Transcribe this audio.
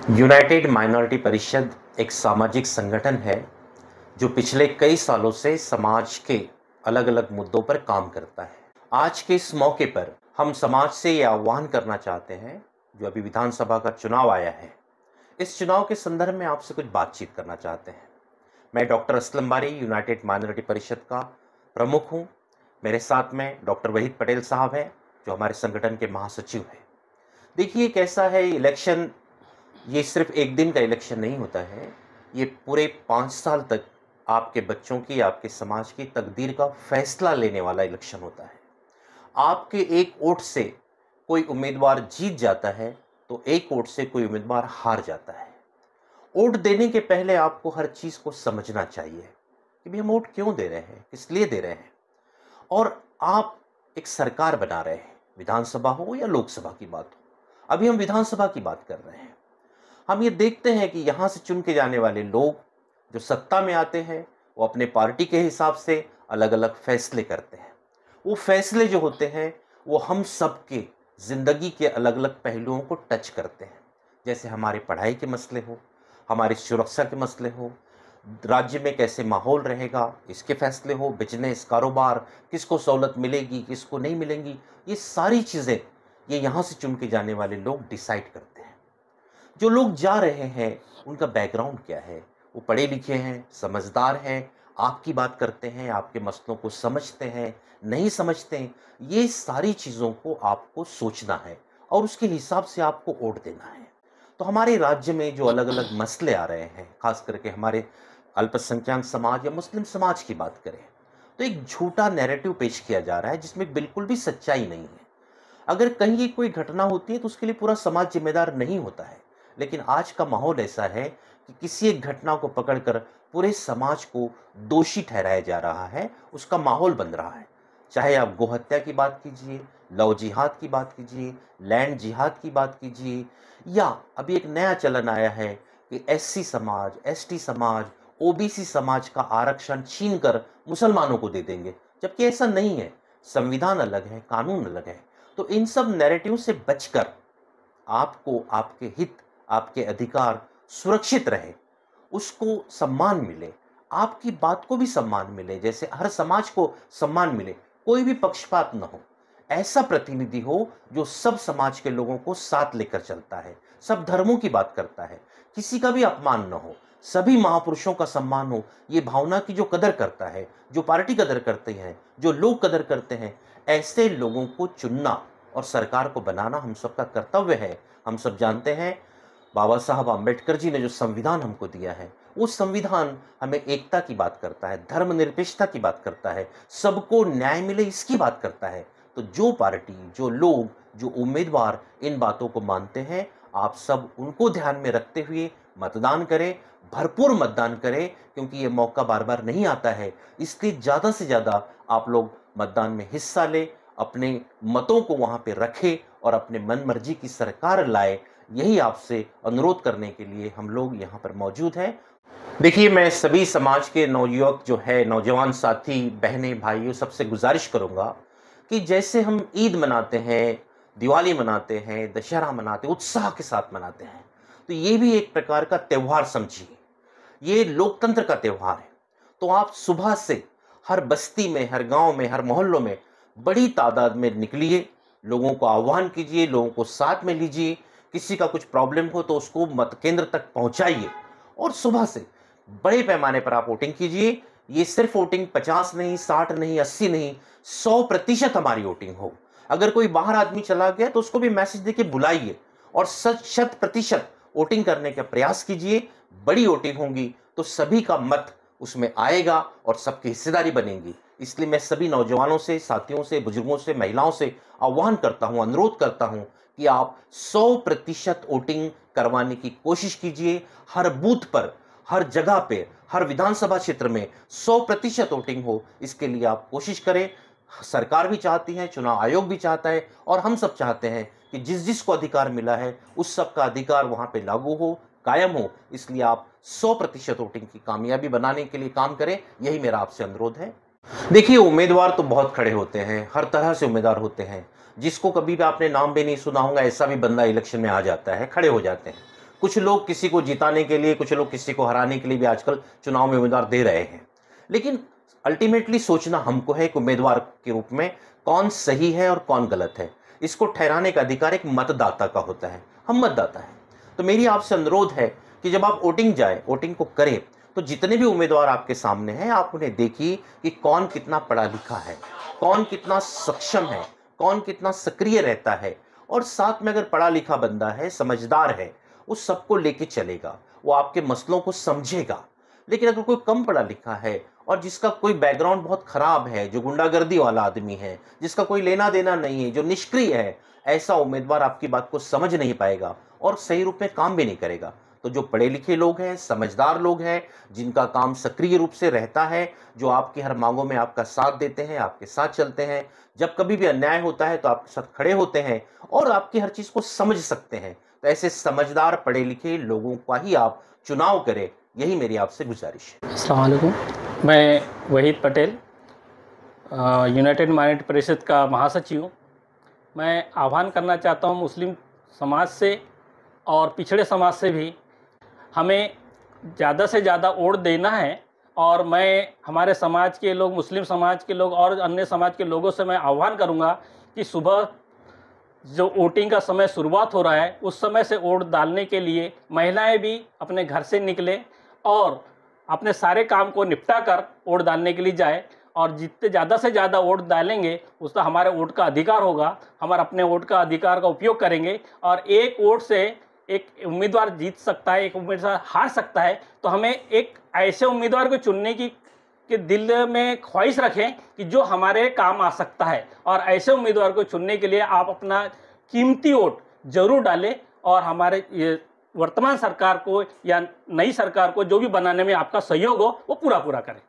United minority परिषद एक सामाजिक संगठन है जो पिछले कई सालों से समाज के अलग अलग मुद्दों पर काम करता है। आज के इस मौके पर हम समाज से ये आह्वान करना चाहते हैं, जो अभी विधानसभा का चुनाव आया है, इस चुनाव के संदर्भ में आपसे कुछ बातचीत करना चाहते हैं। मैं डॉक्टर असलम बारी यूनाइटेड माइनॉरिटी परिषद का प्रमुख हूँ। मेरे साथ में डॉक्टर वहीद पटेल साहब हैं, जो हमारे संगठन के महासचिव हैं। देखिए कैसा है इलेक्शन, ये सिर्फ एक दिन का इलेक्शन नहीं होता है, ये पूरे 5 साल तक आपके बच्चों की, आपके समाज की तकदीर का फैसला लेने वाला इलेक्शन होता है। आपके एक वोट से कोई उम्मीदवार जीत जाता है तो एक वोट से कोई उम्मीदवार हार जाता है। वोट देने के पहले आपको हर चीज़ को समझना चाहिए कि भाई हम वोट क्यों दे रहे हैं, किस लिए दे रहे हैं। और आप एक सरकार बना रहे हैं, विधानसभा हो या लोकसभा की बात हो। अभी हम विधानसभा की बात कर रहे हैं। हम ये देखते हैं कि यहाँ से चुन के जाने वाले लोग जो सत्ता में आते हैं, वो अपने पार्टी के हिसाब से अलग अलग फैसले करते हैं। वो फैसले जो होते हैं वो हम सबके ज़िंदगी के अलग अलग पहलुओं को टच करते हैं। जैसे हमारे पढ़ाई के मसले हो, हमारी सुरक्षा के मसले हो, राज्य में कैसे माहौल रहेगा इसके फैसले हो, बिजनेस, कारोबार, किसको सहूलत मिलेगी, किसको नहीं मिलेंगी, ये सारी चीज़ें ये यहाँ से चुन के जाने वाले लोग डिसाइड करते हैं। जो लोग जा रहे हैं उनका बैकग्राउंड क्या है, वो पढ़े लिखे हैं, समझदार हैं, आपकी बात करते हैं, आपके मसलों को समझते हैं, नहीं समझते हैं, ये सारी चीज़ों को आपको सोचना है और उसके हिसाब से आपको वोट देना है। तो हमारे राज्य में जो अलग अलग मसले आ रहे हैं, खास करके हमारे अल्पसंख्यक समाज या मुस्लिम समाज की बात करें, तो एक झूठा नैरेटिव पेश किया जा रहा है जिसमें बिल्कुल भी सच्चाई नहीं है। अगर कहीं की कोई घटना होती है तो उसके लिए पूरा समाज जिम्मेदार नहीं होता है, लेकिन आज का माहौल ऐसा है कि किसी एक घटना को पकड़कर पूरे समाज को दोषी ठहराया जा रहा है, उसका माहौल बन रहा है। चाहे आप गोहत्या की बात कीजिए, लव जिहाद की बात कीजिए, लैंड जिहाद की बात कीजिए, या अभी एक नया चलन आया है कि एससी समाज, एसटी समाज, ओबीसी समाज का आरक्षण छीनकर मुसलमानों को दे देंगे, जबकि ऐसा नहीं है। संविधान अलग है, कानून अलग है। तो इन सब नैरेटिव से बचकर आपको आपके हित, आपके अधिकार सुरक्षित रहे, उसको सम्मान मिले, आपकी बात को भी सम्मान मिले, जैसे हर समाज को सम्मान मिले, कोई भी पक्षपात न हो, ऐसा प्रतिनिधि हो जो सब समाज के लोगों को साथ लेकर चलता है, सब धर्मों की बात करता है, किसी का भी अपमान न हो, सभी महापुरुषों का सम्मान हो, ये भावना की जो कदर करता है, जो पार्टी कदर करते हैं, जो लोग कदर करते हैं, ऐसे लोगों को चुनना और सरकार को बनाना हम सबका कर्तव्य है। हम सब जानते हैं बाबा साहब अम्बेडकर जी ने जो संविधान हमको दिया है, वो संविधान हमें एकता की बात करता है, धर्मनिरपेक्षता की बात करता है, सबको न्याय मिले इसकी बात करता है। तो जो पार्टी, जो लोग, जो उम्मीदवार इन बातों को मानते हैं, आप सब उनको ध्यान में रखते हुए मतदान करें, भरपूर मतदान करें, क्योंकि ये मौका बार बार नहीं आता है। इसलिए ज़्यादा से ज़्यादा आप लोग मतदान में हिस्सा लें, अपने मतों को वहाँ पे रखें और अपने मन मर्जी की सरकार लाए। यही आपसे अनुरोध करने के लिए हम लोग यहाँ पर मौजूद हैं। देखिए, मैं सभी समाज के नवयुवक जो है, नौजवान साथी, बहनें, भाइयों, सबसे गुजारिश करूँगा कि जैसे हम ईद मनाते हैं, दिवाली मनाते हैं, दशहरा मनाते हैं, उत्साह के साथ मनाते हैं, तो ये भी एक प्रकार का त्यौहार समझिए। ये लोकतंत्र का त्यौहार है। तो आप सुबह से हर बस्ती में, हर गांव में, हर मोहल्लों में बड़ी तादाद में निकलिए, लोगों को आह्वान कीजिए, लोगों को साथ में लीजिए। किसी का कुछ प्रॉब्लम हो तो उसको मत केंद्र तक पहुंचाइए और सुबह से बड़े पैमाने पर आप वोटिंग कीजिए। ये सिर्फ वोटिंग 50 नहीं, 60 नहीं, 80 नहीं, 100% हमारी वोटिंग हो। अगर कोई बाहर आदमी चला गया तो उसको भी मैसेज देके बुलाइए और 100% वोटिंग करने का प्रयास कीजिए। बड़ी वोटिंग होगी तो सभी का मत उसमें आएगा और सबकी हिस्सेदारी बनेगी। इसलिए मैं सभी नौजवानों से, साथियों से, बुजुर्गों से, महिलाओं से आह्वान करता हूं, अनुरोध करता हूं कि आप 100% वोटिंग करवाने की कोशिश कीजिए। हर बूथ पर, हर जगह पे, हर विधानसभा क्षेत्र में 100% वोटिंग हो, इसके लिए आप कोशिश करें। सरकार भी चाहती है, चुनाव आयोग भी चाहता है और हम सब चाहते हैं कि जिस जिसको अधिकार मिला है उस सब का अधिकार वहां पे लागू हो, कायम हो। इसलिए आप 100% वोटिंग की कामयाबी बनाने के लिए काम करें, यही मेरा आपसे अनुरोध है। देखिए, उम्मीदवार तो बहुत खड़े होते हैं, हर तरह से उम्मीदवार होते हैं। जिसको कभी भी आपने नाम भी नहीं सुना होगा, ऐसा भी बंदा इलेक्शन में आ जाता है, खड़े हो जाते हैं। कुछ लोग किसी को जिताने के लिए, कुछ लोग किसी को हराने के लिए भी आजकल चुनाव में उम्मीदवार दे रहे हैं। लेकिन अल्टीमेटली सोचना हमको है एक उम्मीदवार के रूप में कौन सही है और कौन गलत है। इसको ठहराने का अधिकार एक मतदाता का होता है, हम मतदाता हैं। तो मेरी आपसे अनुरोध है कि जब आप वोटिंग जाए, वोटिंग को करें, तो जितने भी उम्मीदवार आपके सामने हैं आप उन्हें देखिए कि कौन कितना पढ़ा लिखा है, कौन कितना सक्षम है, कौन कितना सक्रिय रहता है, और साथ में अगर पढ़ा लिखा बंदा है, समझदार है, उस सबको लेके चलेगा, वो आपके मसलों को समझेगा। लेकिन अगर कोई कम पढ़ा लिखा है और जिसका कोई बैकग्राउंड बहुत खराब है, जो गुंडागर्दी वाला आदमी है, जिसका कोई लेना देना नहीं है, जो निष्क्रिय है, ऐसा उम्मीदवार आपकी बात को समझ नहीं पाएगा और सही रूप में काम भी नहीं करेगा। तो जो पढ़े लिखे लोग हैं, समझदार लोग हैं, जिनका काम सक्रिय रूप से रहता है, जो आपकी हर मांगों में आपका साथ देते हैं, आपके साथ चलते हैं, जब कभी भी अन्याय होता है तो आपके साथ खड़े होते हैं और आपकी हर चीज़ को समझ सकते हैं, तो ऐसे समझदार पढ़े लिखे लोगों का ही आप चुनाव करें, यही मेरी आपसे गुजारिश है। अस्सलाम वालेकुम, मैं वहीद पटेल, यूनाइटेड माइनॉरिटी परिषद का महासचिव हूँ। मैं आह्वान करना चाहता हूँ मुस्लिम समाज से और पिछड़े समाज से भी हमें ज़्यादा से ज़्यादा वोट देना है। और मैं हमारे समाज के लोग, मुस्लिम समाज के लोग और अन्य समाज के लोगों से मैं आह्वान करूँगा कि सुबह जो वोटिंग का समय शुरुआत हो रहा है, उस समय से वोट डालने के लिए महिलाएं भी अपने घर से निकलें और अपने सारे काम को निपटा कर वोट डालने के लिए जाए। और जितने ज़्यादा से ज़्यादा वोट डालेंगे उतना हमारे वोट का अधिकार होगा, हम अपने वोट का अधिकार का उपयोग करेंगे। और एक वोट से एक उम्मीदवार जीत सकता है, एक उम्मीदवार हार सकता है। तो हमें एक ऐसे उम्मीदवार को चुनने की कि दिल में ख्वाहिश रखें कि जो हमारे काम आ सकता है, और ऐसे उम्मीदवार को चुनने के लिए आप अपना कीमती वोट जरूर डालें और हमारे ये वर्तमान सरकार को या नई सरकार को जो भी बनाने में आपका सहयोग हो वो पूरा करें।